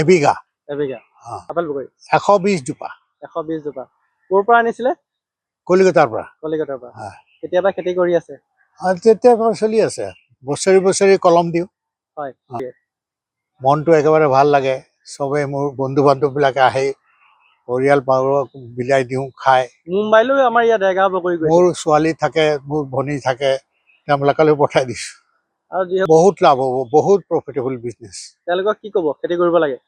এবিঘা এবিঘা আপেল বগৰী 120 জোপা 120 জোপা ক'ৰ পৰা আনিছিলে কলিকতাৰ পৰা কলিকতাৰ পৰা কেতিয়াবা খেতি কৰি আছে আৰু তেতিয়া চলি আছে বছৰি বছৰি কলম দিওঁ হয় মনটো একেবাৰে ভাল লাগে চবে মোৰ বন্ধু বান্ধৱবিলাকে আহে পৰিয়াল পাৰক বিলাই দিওঁ খায় মুম্বাইলৈ আমাৰ ইয়াত এগাঁও বগৰী গৈছে মোৰ ছোৱালী থাকে মোৰ ভনী থাকে তেওঁলোকলৈ পঠাই দিছোঁ আৰু যি বহুত লাভ হ'ব বহুত প্ৰফিটেবল বিজনেছ তেওঁলোকক কি ক'ব খেতি কৰিব লাগে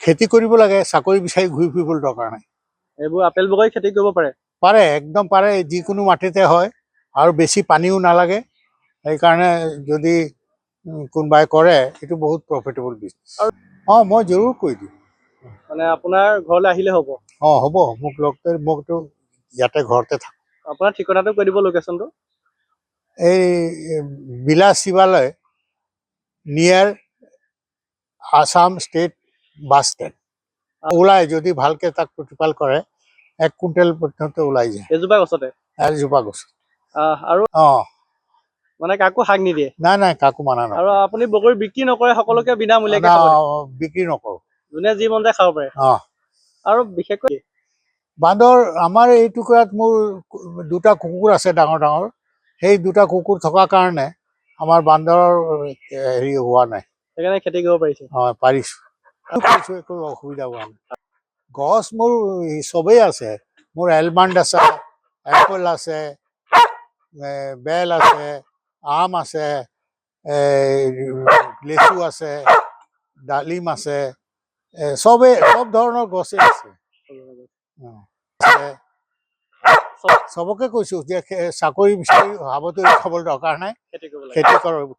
খেতি কৰিব লাগে চাকৰি বিচাৰি ঘূৰি ফুৰিবলৈ দৰকাৰ নাই এইবোৰ আপেল বগৰী খেতি কৰিব পাৰে পাৰে একদম পাৰে যিকোনো মাটিতে হয় আৰু বেছি পানীও নালাগে সেইকাৰণে যদি কোনোবাই কৰে এইটো বহুত প্ৰফিটেবল বিজনেছ মই জৰুৰ কৈ দিম মানে আপোনাৰ ঘৰলৈ আহিলে হ'ব হ'ব মোক লগ কৰি মোকতো ইয়াতে ঘৰতে থাকোঁ আপোনাৰ ঠিকনাটো কৈ দিব লোকেশ্যনটো এই বিলাস শিৱালয় নিয়াৰ আসাম ষ্টেট বাছ ষ্টেণ্ড ওলাই যদি ভালকে তাক প্ৰতিপাল কৰে 1 কুইণ্টেল পৰ্যন্ত ওলাই যায় এজোপা গছতে এজোপা গছ আৰু মানে কাকো হাক নিদিয়ে নাই কাকো মানা নকৰে আৰু আপুনি বগৰী বিক্ৰী নকৰে সকলোকে বিনামূলীয়াকৈ বিক্ৰী নকৰোঁ যোনে যি মন যায় খাব পাৰে আৰু বিশেষকৈ বান্দৰ আমাৰ এই টুকুৰাত মোৰ 2টা কুকুৰ আছে ডাঙৰ ডাঙৰ সেই 2টা কুকুৰ থকাৰ কাৰণে আমাৰ বান্দৰৰ হেৰি হোৱা নাই সেইকাৰণে খেতি কৰিব পাৰিছে পাৰিছোঁ একো অসুবিধা হোৱা নাই গছ মোৰ চবেই আছে মোৰ এলমণ্ড আছে এপল আছে বেল আছে আম আছে লেচু আছে ডালিম আছে সব ধৰণৰ গছেই আছে চবকে কৈছোঁ যে চাকৰি বিচাৰি হাবতৰি খাবলৈ দৰকাৰ নাই খেতি কৰিব